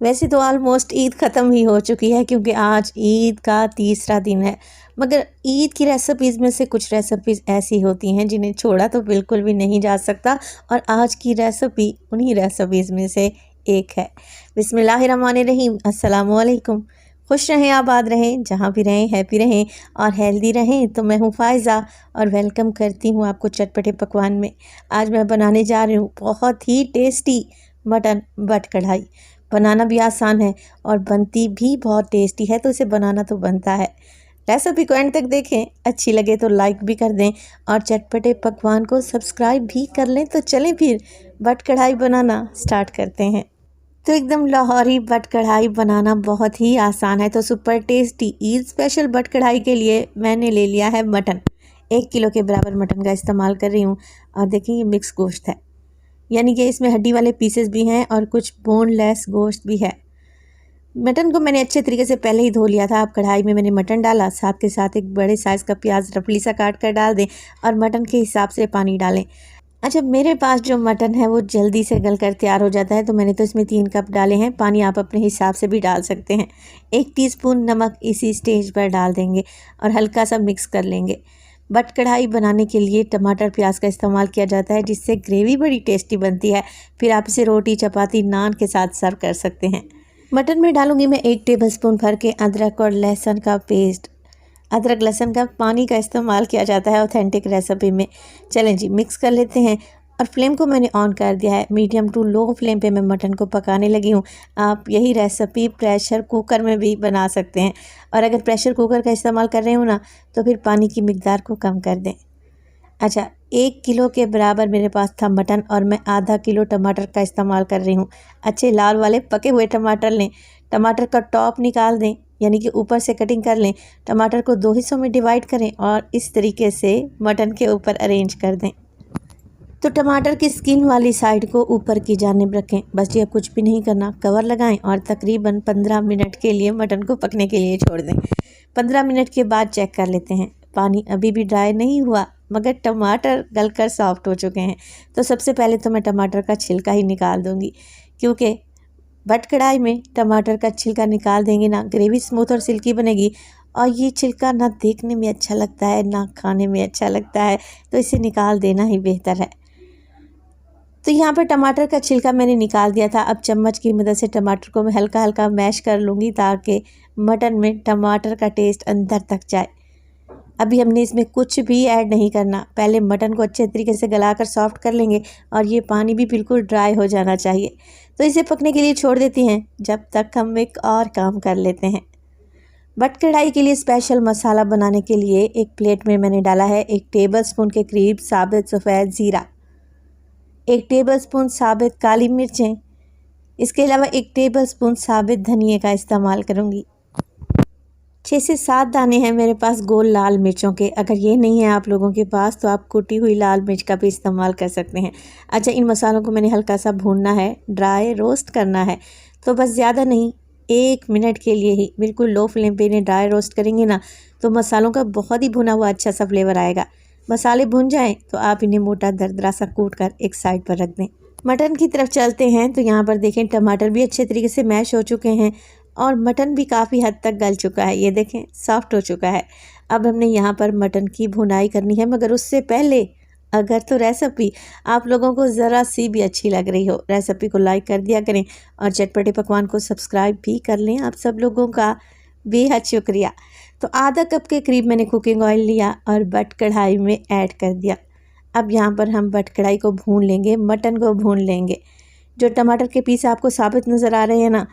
वैसे तो ऑलमोस्ट ईद ख़त्म ही हो चुकी है क्योंकि आज ईद का तीसरा दिन है। मगर ईद की रेसिपीज़ में से कुछ रेसिपीज़ ऐसी होती हैं जिन्हें छोड़ा तो बिल्कुल भी नहीं जा सकता, और आज की रेसिपी उन्हीं रेसिपीज़ में से एक है। बिस्मिल्लाहिर्रहमानिर्रहीम, अस्सलाम वालेकुम। खुश रहें, आबाद रहें, जहाँ भी रहें हैप्पी रहें और हेल्दी रहें। तो मैं हूँ फ़ायज़ा और वेलकम करती हूँ आपको चटपटे पकवान में। आज मैं बनाने जा रही हूँ बहुत ही टेस्टी मटन बट कढ़ाई। बनाना भी आसान है और बनती भी बहुत टेस्टी है, तो इसे बनाना तो बनता है। रेसिपी को एंड तक देखें, अच्छी लगे तो लाइक भी कर दें और चटपटे पकवान को सब्सक्राइब भी कर लें। तो चलें फिर बट कढ़ाई बनाना स्टार्ट करते हैं। तो एकदम लाहौरी बट कढ़ाई बनाना बहुत ही आसान है, तो super tasty Eid special but कढ़ाई के लिए मैंने ले लिया है मटन। 1 किलो के बराबर मटन का इस्तेमाल कर रही हूँ। और देखिए ये मिक्स गोश्त है, यानी कि इसमें हड्डी वाले पीसेस भी हैं और कुछ बोनलेस गोश्त भी है। मटन को मैंने अच्छे तरीके से पहले ही धो लिया था। अब कढ़ाई में मैंने मटन डाला, साथ के साथ एक बड़े साइज़ का प्याज रफली सा काट कर डाल दें और मटन के हिसाब से पानी डालें। अच्छा, मेरे पास जो मटन है वो जल्दी से गल कर तैयार हो जाता है, तो मैंने तो इसमें 3 कप डाले हैं। पानी आप अपने हिसाब से भी डाल सकते हैं। 1 टीस्पून नमक इसी स्टेज पर डाल देंगे और हल्का सा मिक्स कर लेंगे। बट कढ़ाई बनाने के लिए टमाटर प्याज का इस्तेमाल किया जाता है, जिससे ग्रेवी बड़ी टेस्टी बनती है। फिर आप इसे रोटी चपाती नान के साथ सर्व कर सकते हैं। मटन में डालूंगी मैं 1 टेबलस्पून भर के अदरक और लहसुन का पेस्ट। अदरक लहसुन का पानी का इस्तेमाल किया जाता है ऑथेंटिक रेसिपी में। चलें जी, मिक्स कर लेते हैं। और फ्लेम को मैंने ऑन कर दिया है, मीडियम टू लो फ्लेम पे मैं मटन को पकाने लगी हूँ। आप यही रेसिपी प्रेशर कुकर में भी बना सकते हैं, और अगर प्रेशर कुकर का इस्तेमाल कर रहे हो ना तो फिर पानी की मिकदार को कम कर दें। अच्छा, 1 किलो के बराबर मेरे पास था मटन और मैं आधा किलो टमाटर का इस्तेमाल कर रही हूँ। अच्छे लाल वाले पके हुए टमाटर लें। टमाटर का टॉप निकाल दें, यानी कि ऊपर से कटिंग कर लें। टमाटर को 2 हिस्सों में डिवाइड करें और इस तरीके से मटन के ऊपर अरेंज कर दें। तो टमाटर की स्किन वाली साइड को ऊपर की जानिब रखें। बस ये कुछ भी नहीं करना, कवर लगाएं और तकरीबन 15 मिनट के लिए मटन को पकने के लिए छोड़ दें। 15 मिनट के बाद चेक कर लेते हैं। पानी अभी भी ड्राई नहीं हुआ, मगर टमाटर गलकर सॉफ्ट हो चुके हैं। तो सबसे पहले तो मैं टमाटर का छिलका ही निकाल दूंगी, क्योंकि बट कढ़ाई में टमाटर का छिलका निकाल देंगे ना, ग्रेवी स्मूथ और सिल्की बनेगी। और ये छिलका ना देखने में अच्छा लगता है ना खाने में अच्छा लगता है, तो इसे निकाल देना ही बेहतर है। तो यहाँ पर टमाटर का छिलका मैंने निकाल दिया था। अब चम्मच की मदद से टमाटर को मैं हल्का हल्का मैश कर लूँगी, ताकि मटन में टमाटर का टेस्ट अंदर तक जाए। अभी हमने इसमें कुछ भी ऐड नहीं करना, पहले मटन को अच्छे तरीके से गलाकर सॉफ्ट कर लेंगे और ये पानी भी बिल्कुल ड्राई हो जाना चाहिए। तो इसे पकने के लिए छोड़ देती हैं, जब तक हम एक और काम कर लेते हैं। बट कढ़ाई के लिए स्पेशल मसाला बनाने के लिए एक प्लेट में मैंने डाला है 1 टेबलस्पून के करीब साबित सफ़ेद ज़ीरा, 1 टेबलस्पून साबित काली मिर्चें। इसके अलावा 1 टेबलस्पून साबित धनिया का इस्तेमाल करूँगी। 6 से 7 दाने हैं मेरे पास गोल लाल मिर्चों के। अगर ये नहीं है आप लोगों के पास तो आप कुटी हुई लाल मिर्च का भी इस्तेमाल कर सकते हैं। अच्छा, इन मसालों को मैंने हल्का सा भूनना है, ड्राई रोस्ट करना है। तो बस ज़्यादा नहीं, 1 मिनट के लिए ही बिल्कुल लो फ्लेम पे इन्हें ड्राई रोस्ट करेंगे ना, तो मसालों का बहुत ही भुना हुआ अच्छा सा फ्लेवर आएगा। मसाले भुन जाएँ तो आप इन्हें मोटा दरदरा सा कूट कर एक साइड पर रख दें। मटन की तरफ चलते हैं। तो यहाँ पर देखें, टमाटर भी अच्छे तरीके से मैश हो चुके हैं और मटन भी काफ़ी हद तक गल चुका है। ये देखें, सॉफ्ट हो चुका है। अब हमने यहाँ पर मटन की भुनाई करनी है, मगर उससे पहले अगर तो रेसिपी आप लोगों को ज़रा सी भी अच्छी लग रही हो, रेसिपी को लाइक कर दिया करें और चटपटे पकवान को सब्सक्राइब भी कर लें। आप सब लोगों का बेहद शुक्रिया। तो आधा कप के करीब मैंने कुकिंग ऑयल लिया और बट कढ़ाई में ऐड कर दिया। अब यहाँ पर हम बट कढ़ाई को भून लेंगे, मटन को भून लेंगे। जो टमाटर के पीस आपको साबित नज़र आ रहे हैं ना,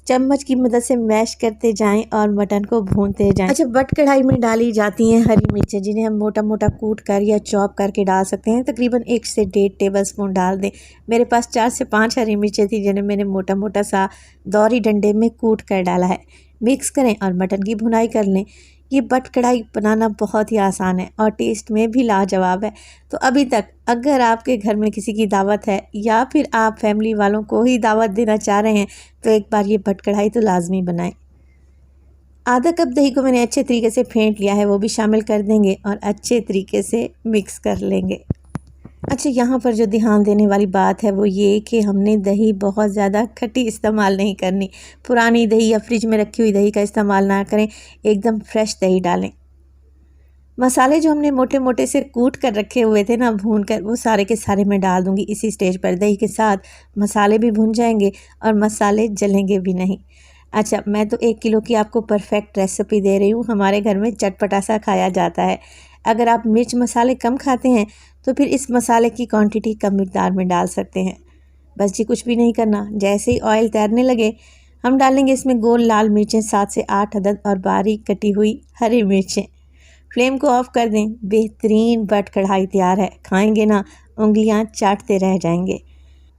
चम्मच की मदद से मैश करते जाएं और मटन को भूनते जाएं। अच्छा, बट कढ़ाई में डाली जाती हैं हरी मिर्चें, जिन्हें हम मोटा मोटा कूट कर या चॉप करके डाल सकते हैं। तकरीबन 1 से 1.5 टेबलस्पून डाल दें। मेरे पास 4 से 5 हरी मिर्चें थी, जिन्हें मैंने मोटा मोटा सा दौरी डंडे में कूट कर डाला है। मिक्स करें और मटन की भुनाई कर लें। ये बट कढ़ाई बनाना बहुत ही आसान है और टेस्ट में भी लाजवाब है। तो अभी तक अगर आपके घर में किसी की दावत है या फिर आप फैमिली वालों को ही दावत देना चाह रहे हैं, तो एक बार ये बट कढ़ाई तो लाजमी बनाएं। आधा कप दही को मैंने अच्छे तरीके से फेंट लिया है, वो भी शामिल कर देंगे और अच्छे तरीके से मिक्स कर लेंगे। अच्छा, यहाँ पर जो ध्यान देने वाली बात है वो ये कि हमने दही बहुत ज़्यादा खट्टी इस्तेमाल नहीं करनी। पुरानी दही या फ्रिज में रखी हुई दही का इस्तेमाल ना करें, एकदम फ्रेश दही डालें। मसाले जो हमने मोटे मोटे से कूट कर रखे हुए थे ना, भून कर, वो सारे के सारे मैं डाल दूँगी इसी स्टेज पर। दही के साथ मसाले भी भुन जाएंगे और मसाले जलेंगे भी नहीं। अच्छा, मैं तो 1 किलो की आपको परफेक्ट रेसिपी दे रही हूँ। हमारे घर में चटपटा सा खाया जाता है। अगर आप मिर्च मसाले कम खाते हैं तो फिर इस मसाले की क्वांटिटी कम मिकदार में डाल सकते हैं। बस जी, कुछ भी नहीं करना। जैसे ही ऑयल तैरने लगे, हम डालेंगे इसमें गोल लाल मिर्चें 7 से 8 अदद और बारीक कटी हुई हरी मिर्चें। फ्लेम को ऑफ कर दें। बेहतरीन बट कढ़ाई तैयार है। खाएंगे ना, उंगलियां चाटते रह जाएंगे।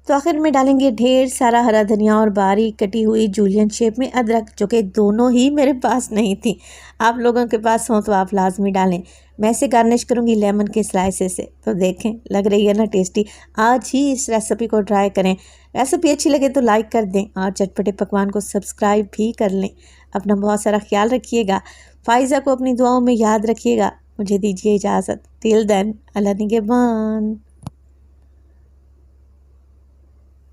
तो आखिर में डालेंगे ढेर सारा हरा धनिया और बारीक कटी हुई जूलियन शेप में अदरक, जो कि दोनों ही मेरे पास नहीं थी। आप लोगों के पास हो तो आप लाजमी डालें। मैं इसे गार्निश करूंगी लेमन के स्लाइसेस से। तो देखें, लग रही है ना टेस्टी। आज ही इस रेसिपी को ट्राई करें। रेसिपी अच्छी लगे तो लाइक कर दें और चटपटे पकवान को सब्सक्राइब भी कर लें। अपना बहुत सारा ख्याल रखिएगा। फ़ाइज़ा को अपनी दुआओं में याद रखिएगा। मुझे दीजिए इजाज़त। टिल देन, अल्लाह निगहबान।